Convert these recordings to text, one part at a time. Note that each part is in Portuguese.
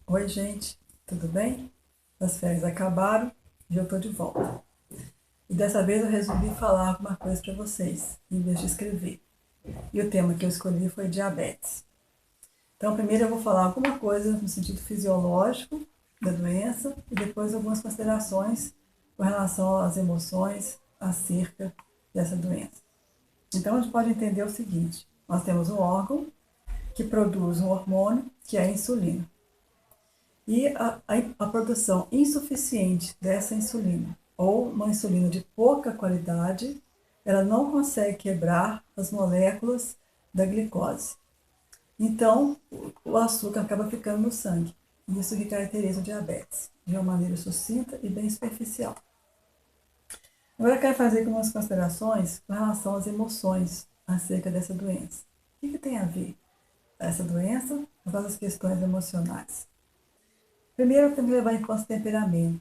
Oi, gente, tudo bem? As férias acabaram e eu estou de volta. E dessa vez eu resolvi falar alguma coisa para vocês, em vez de escrever. E o tema que eu escolhi foi diabetes. Então, primeiro eu vou falar alguma coisa no sentido fisiológico da doença e depois algumas considerações com relação às emoções acerca dessa doença. Então, a gente pode entender o seguinte: nós temos um órgão que produz um hormônio que é a insulina. E a produção insuficiente dessa insulina, ou uma insulina de pouca qualidade, ela não consegue quebrar as moléculas da glicose. Então, o açúcar acaba ficando no sangue. Isso que caracteriza o diabetes, de uma maneira sucinta e bem superficial. Agora eu quero fazer algumas considerações com relação às emoções acerca dessa doença. O que tem a ver essa doença com as questões emocionais? Primeiro, tem que levar em conta o temperamento.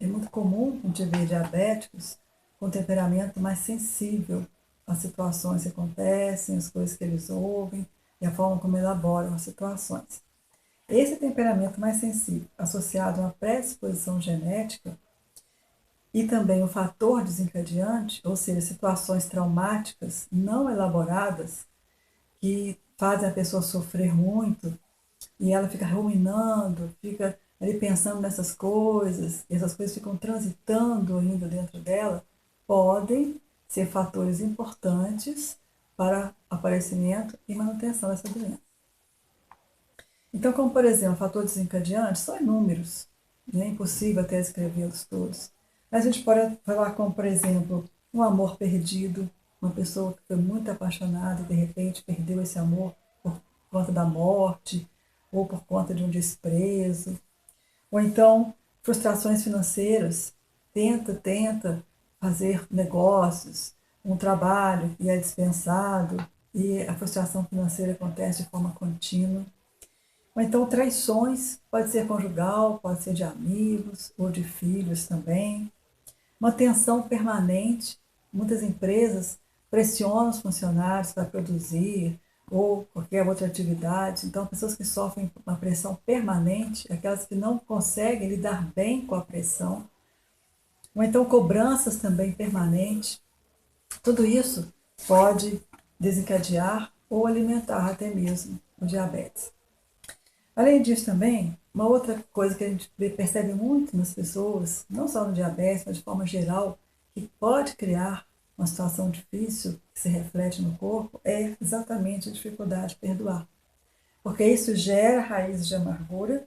É muito comum a gente ver diabéticos com temperamento mais sensível às situações que acontecem, às coisas que eles ouvem e a forma como elaboram as situações. Esse temperamento mais sensível, associado a uma predisposição genética e também o fator desencadeante, ou seja, situações traumáticas não elaboradas que fazem a pessoa sofrer muito e ela fica ruminando, fica ali pensando nessas coisas, e essas coisas ficam transitando ainda dentro dela, podem ser fatores importantes para aparecimento e manutenção dessa doença. Então, como por exemplo, fator desencadeante, são inúmeros, é impossível até escrevê-los todos. Mas a gente pode falar como, por exemplo, um amor perdido, uma pessoa que foi muito apaixonada e de repente perdeu esse amor por conta da morte ou por conta de um desprezo, ou então frustrações financeiras, tenta fazer negócios, um trabalho e é dispensado e a frustração financeira acontece de forma contínua. Ou então traições, pode ser conjugal, pode ser de amigos ou de filhos também. Uma tensão permanente. Muitas empresas pressionam os funcionários para produzir ou qualquer outra atividade. Então, pessoas que sofrem uma pressão permanente, aquelas que não conseguem lidar bem com a pressão. Ou então cobranças também permanentes. Tudo isso pode desencadear ou alimentar até mesmo o diabetes. Além disso também, uma outra coisa que a gente percebe muito nas pessoas, não só no diabetes, mas de forma geral, que pode criar uma situação difícil que se reflete no corpo, é exatamente a dificuldade de perdoar. Porque isso gera raízes de amargura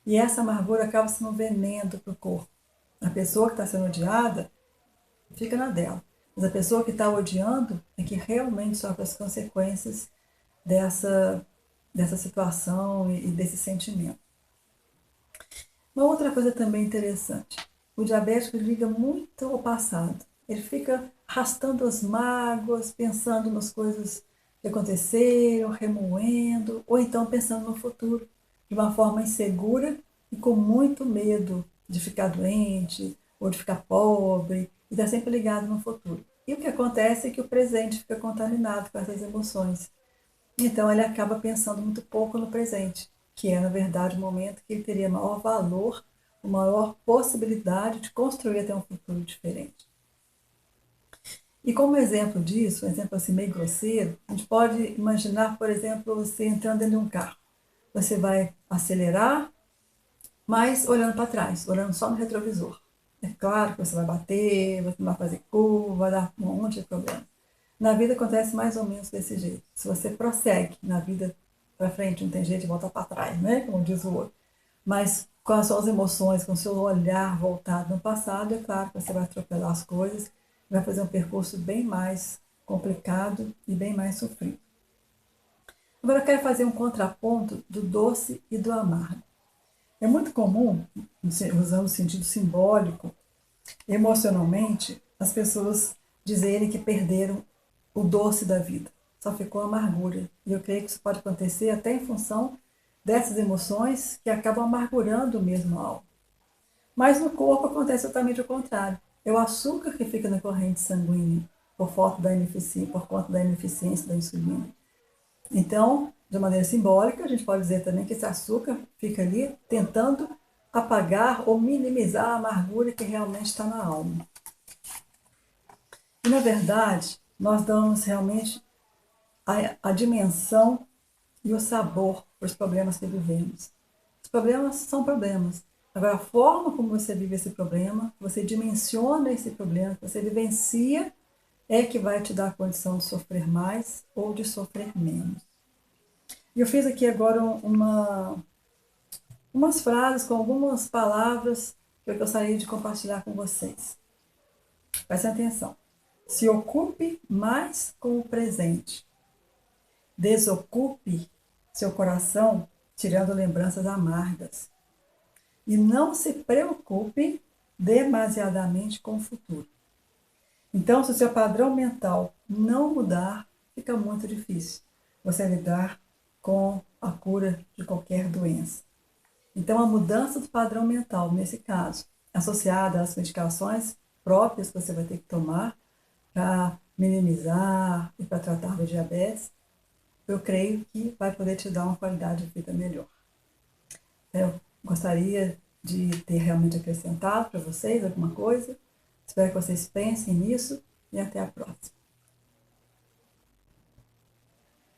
e essa amargura acaba sendo um veneno para o corpo. A pessoa que está sendo odiada fica na dela, mas a pessoa que está odiando é que realmente sofre as consequências dessa situação e desse sentimento. Uma outra coisa também interessante, o diabético liga muito ao passado. Ele fica arrastando as mágoas, pensando nas coisas que aconteceram, remoendo, ou então pensando no futuro, de uma forma insegura e com muito medo de ficar doente ou de ficar pobre, e está sempre ligado no futuro. E o que acontece é que o presente fica contaminado com essas emoções. Então ele acaba pensando muito pouco no presente, que é, na verdade, o momento que ele teria maior valor, maior possibilidade de construir até um futuro diferente. E como exemplo disso, um exemplo assim meio grosseiro, a gente pode imaginar, por exemplo, você entrando dentro de um carro. Você vai acelerar, mas olhando para trás, olhando só no retrovisor. É claro que você vai bater, você vai fazer curva, vai dar um monte de problema. Na vida acontece mais ou menos desse jeito. Se você prossegue na vida para frente, não tem jeito de voltar para trás, né? Como diz o outro. Mas com as suas emoções, com o seu olhar voltado no passado, é claro que você vai atropelar as coisas, vai fazer um percurso bem mais complicado e bem mais sofrido. Agora eu quero fazer um contraponto do doce e do amargo. É muito comum, usando o sentido simbólico, emocionalmente, as pessoas dizerem que perderam o doce da vida, só ficou a amargura. E eu creio que isso pode acontecer até em função dessas emoções que acabam amargurando mesmo algo. Mas no corpo acontece totalmente o contrário. É o açúcar que fica na corrente sanguínea por conta da ineficiência da insulina. Então, de maneira simbólica, a gente pode dizer também que esse açúcar fica ali tentando apagar ou minimizar a amargura que realmente está na alma. E, na verdade, nós damos realmente a dimensão e o sabor para os problemas que vivemos. Os problemas são problemas. Agora, a forma como você vive esse problema, você dimensiona esse problema, você vivencia, é que vai te dar a condição de sofrer mais ou de sofrer menos. E eu fiz aqui agora umas frases com algumas palavras que eu gostaria de compartilhar com vocês. Prestem atenção. Se ocupe mais com o presente. Desocupe seu coração tirando lembranças amargas. E não se preocupe demasiadamente com o futuro. Então, se o seu padrão mental não mudar, fica muito difícil você lidar com a cura de qualquer doença. Então, a mudança do padrão mental, nesse caso, associada às medicações próprias que você vai ter que tomar para minimizar e para tratar do diabetes, eu creio que vai poder te dar uma qualidade de vida melhor. Eu gostaria de ter realmente acrescentado para vocês alguma coisa. Espero que vocês pensem nisso e até a próxima.